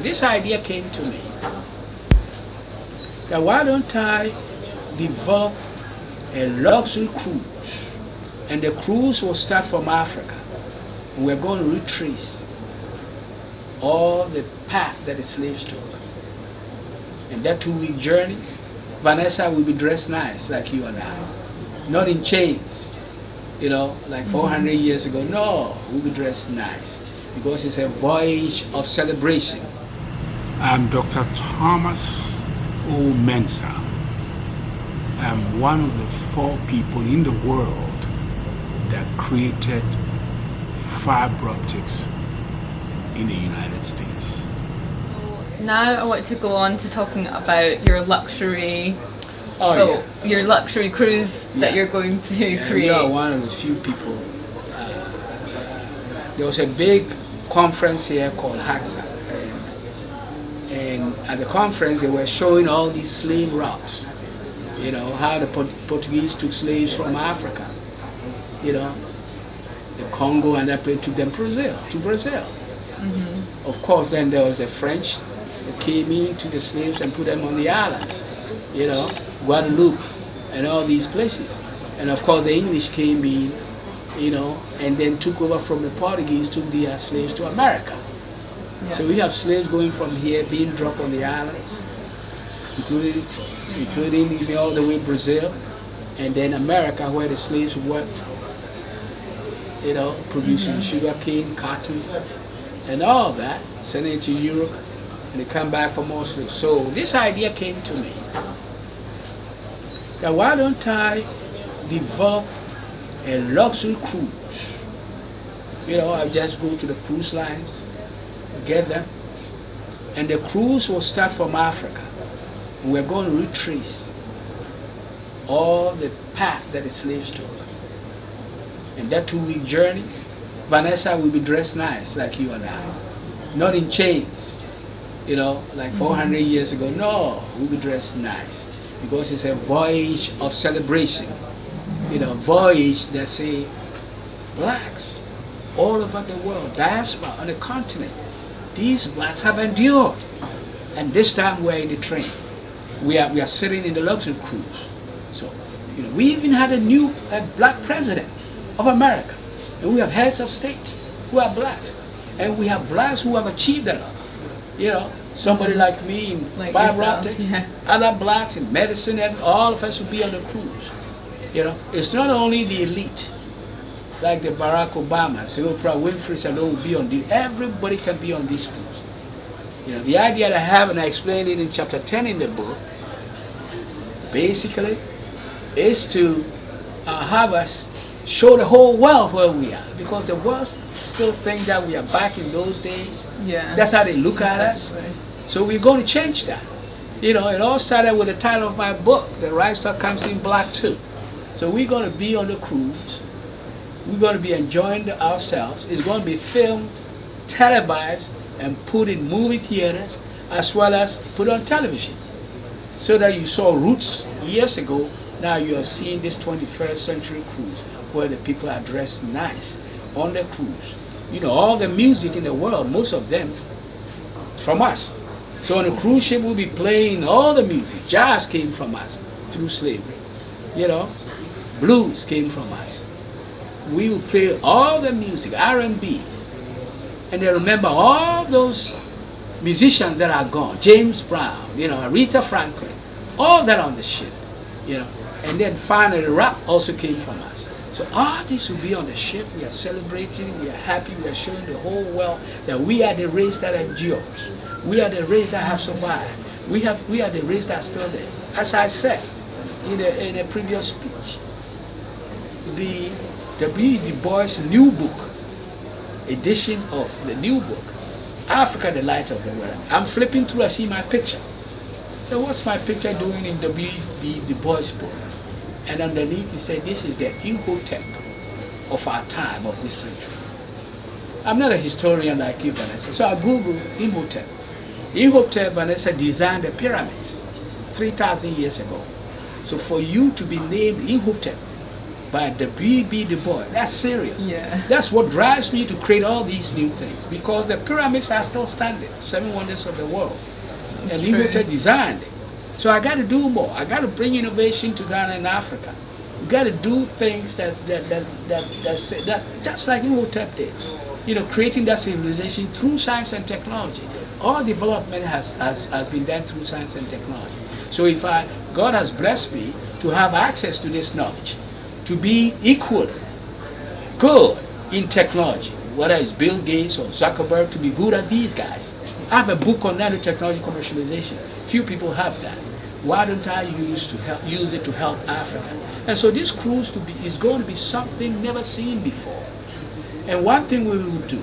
this idea came to me that why don't I develop a luxury cruise, and the cruise will start from Africa. We're going to retrace all the path that the slaves took. And that 2-week journey, Vanessa will be dressed nice like you and I, not in chains, you know, like 400 years ago. No, we'll be dressed nice because it's a voyage of celebration. I'm Dr. Thomas Mensah. I'm one of the 4 people in the world that created fiber optics in the United States. Now I want to go on to talking about your luxury your luxury cruise that you're going to create. We are one of the few people. There was a big conference here called HAXA, and at the conference they were showing all these slave routes. You know, how the Portuguese took slaves from Africa, you know, the Congo, and that place took them to Brazil. Of course, then there was the French that came in, took the slaves and put them on the islands, you know, Guadeloupe and all these places. And of course the English came in, you know, and then took over from the Portuguese, took their slaves to America. Yeah. So we have slaves going from here, being dropped on the islands, including even all the way Brazil, and then America, where the slaves worked, you know, producing sugar cane, cotton, and all that, sending it to Europe, and they come back for more slaves. So this idea came to me that why don't I develop a luxury cruise? You know, I just go to the cruise lines, get them, and the cruise will start from Africa. We're going to retrace all the path that the slaves took. And that 2-week journey, Vanessa will be dressed nice like you and I, not in chains, you know, like 400 years ago. No, we'll be dressed nice because it's a voyage of celebration, you know, voyage that say blacks all over the world, diaspora on the continent. These blacks have endured, and this time we're in the train. We are sitting in the luxury cruise. So, you know, we even had a black president of America, and we have heads of state who are blacks, and we have blacks who have achieved a lot. You know, somebody like me in fiber optics, other blacks in medicine, and all of us will be on the cruise. You know, it's not only the elite, like the Barack Obama, Oprah Winfrey alone will be on the. Everybody can be on this cruise. You know, the idea that I have, and I explained it in chapter 10 in the book, basically is to have us show the whole world where we are, because the world still think that we are back in those days. Yeah, that's how they look at us. So we're going to change that. You know, it all started with the title of my book, The Right Stuff Comes in Black Too. So we're going to be on the cruise. We're going to be enjoying ourselves. It's going to be filmed, televised, and put in movie theaters, as well as put on television. So that you saw Roots years ago, now you are seeing this 21st century cruise, where the people are dressed nice on the cruise. You know, all the music in the world, most of them from us. So on the cruise ship we'll be playing all the music. Jazz came from us through slavery. You know, blues came from us. We will play all the music, R&B. And they remember all those musicians that are gone. James Brown, you know, Aretha Franklin, all that on the ship, you know. And then finally rap also came from us. So all this will be on the ship. We are celebrating, we are happy, we are showing the whole world that we are the race that endures. We are the race that have survived. We are the race that's still there. As I said in a previous speech, the W. Du Bois' new book, edition of the new book, Africa, the Light of the World. I'm flipping through, I see my picture. So what's my picture doing in W. Du Bois' book? And underneath it said, this is the Imhotep of our time, of this century. I'm not a historian like you, Vanessa, so I Googled Imhotep. Imhotep, Vanessa, designed the pyramids 3,000 years ago. So for you to be named Imhotep by W.B. Du Bois. That's serious. Yeah. That's what drives me to create all these new things, because the pyramids are still standing, 7 wonders of the world. And Imhotep designed it. So I got to do more. I got to bring innovation to Ghana and Africa. We got to do things that just like Imhotep did. You know, creating that civilization through science and technology. All development has been done through science and technology. So if God has blessed me to have access to this knowledge, to be equally good in technology, whether it's Bill Gates or Zuckerberg, to be good as these guys. I have a book on nanotechnology commercialization. Few people have that. Why don't I use it to help Africa? And so this cruise is going to be something never seen before. And one thing we will do,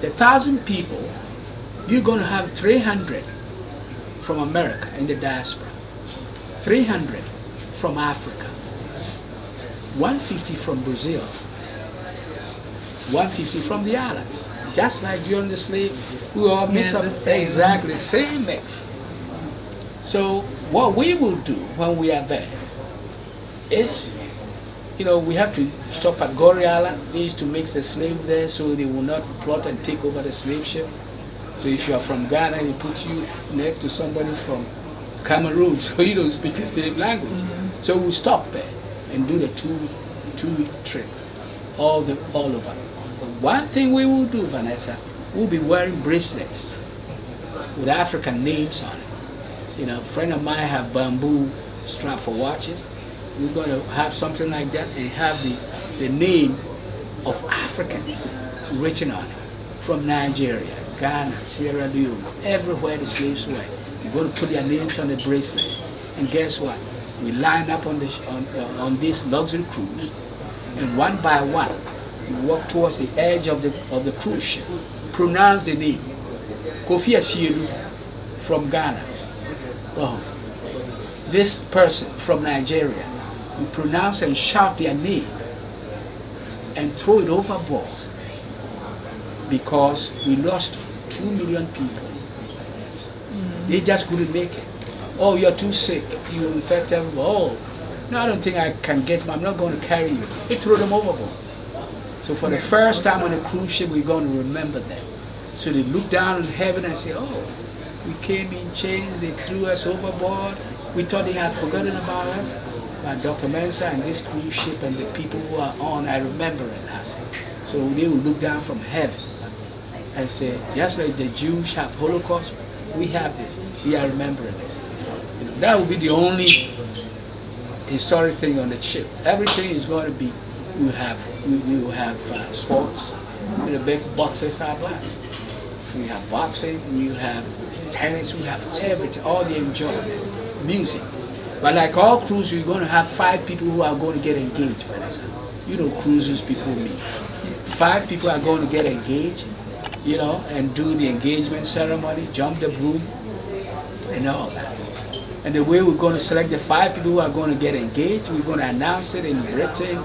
the 1,000 people, you're going to have 300 from America in the diaspora, 300 from Africa, 150 from Brazil, 150 from the islands. Just like during the slave, we all mix up exactly the same mix. So what we will do when we are there is, you know, we have to stop at Goree Island. We used to mix the slave there so they will not plot and take over the slave ship. So if you are from Ghana, they put you next to somebody from Cameroon, so you don't speak the same language. Mm-hmm. So we'll stop there and do the two-week trip all over. But one thing we will do, Vanessa, we'll be wearing bracelets with African names on it. You know, a friend of mine have bamboo strap for watches. We're going to have something like that and have the name of Africans written on it, from Nigeria, Ghana, Sierra Leone, everywhere the slaves were. We're going to put their names on the bracelet. And guess what? We line up on this luxury cruise, and one by one, we walk towards the edge of the cruise ship, pronounce the name. Kofi Asiedu from Ghana. Oh, this person from Nigeria. We pronounce and shout their name and throw it overboard, because we lost 2 million people. They just couldn't make it. Oh, you're too sick. You infected. Oh, no, I don't think I can get them. I'm not going to carry you. They threw them overboard. So for the first time on a cruise ship, we're going to remember them. So they look down in heaven and say, oh, we came in chains. They threw us overboard. We thought they had forgotten about us. But Dr. Mensah and this cruise ship and the people who are on, I remember it. So they will look down from heaven and say, just like the Jews have Holocaust, we have this. We are remembering this. You know, that will be the only historic thing on the ship. Everything is going to be, we will have sports. The big boxers are blacks. We have boxing, we have tennis, we have everything, all the enjoyment, music. But like all cruises, we're going to have 5 people who are going to get engaged, Vanessa. You know, cruises people meet. 5 people are going to get engaged, you know, and do the engagement ceremony, jump the broom, and all that. And the way we're going to select the 5 people who are going to get engaged, we're going to announce it in Britain,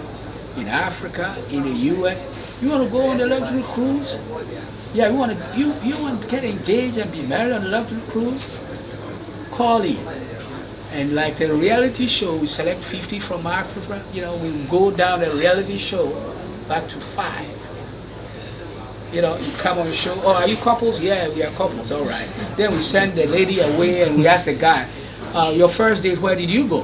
in Africa, in the US. You want to go on the luxury cruise? Yeah, you want to get engaged and be married on the luxury cruise? Call in. And like the reality show, we select 50 from Africa. You know, we go down the reality show back to 5. You know, you come on the show. Oh, are you couples? Yeah, we are couples. All right. Then we send the lady away and we ask the guy, your first date, where did you go?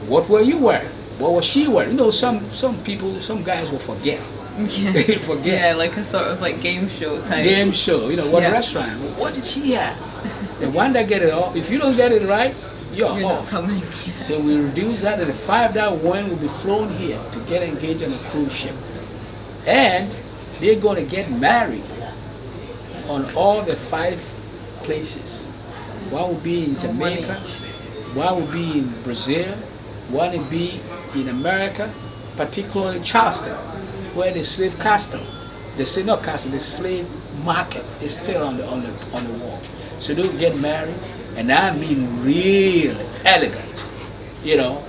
What were you wearing? What was she wearing? You know, some people, some guys will forget. Yeah. They forget. Yeah, like a sort of like game show type. Game show. You know, what restaurant? What did she have? The one that get it off, if you don't get it right, you're off. Not coming. So we reduce that, and the 5 that win will be flown here to get engaged on a cruise ship. And they're going to get married on all the 5 places. One will be in Jamaica, one will be in Brazil, one will be in America, particularly Charleston, where the slave castle, the slave market is still on the wall. So they'll get married, and I mean really elegant. You know,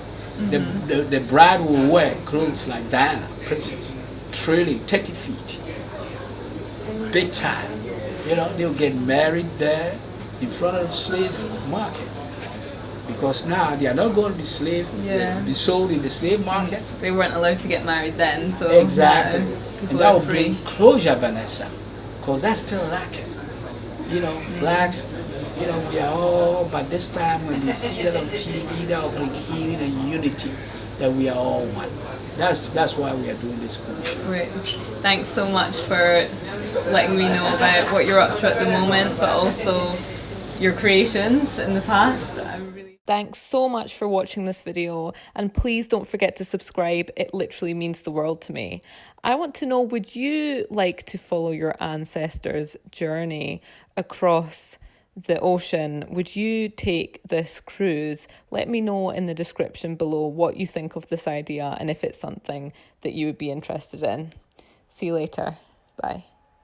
the bride will wear clothes like Diana, princess, trailing 30 feet, big time. You know, they'll get married there in front of the slave market. because now they are not going to be sold in the slave market. They weren't allowed to get married then, so exactly, now people and that are will free. bring closure, Vanessa, because that's still lacking. You know, blacks, you know, we are all, but this time when they see that on TV, that will bring healing and unity, that we are all one. That's why we are doing this cruise. Great. Thanks so much for letting me know about what you're up to at the moment, but also your creations in the past. Thanks so much for watching this video, and please don't forget to subscribe. It literally means the world to me. I want to know, would you like to follow your ancestors' journey across the ocean? Would you take this cruise? Let me know in the description below what you think of this idea and if it's something that you would be interested in. See you later. Bye.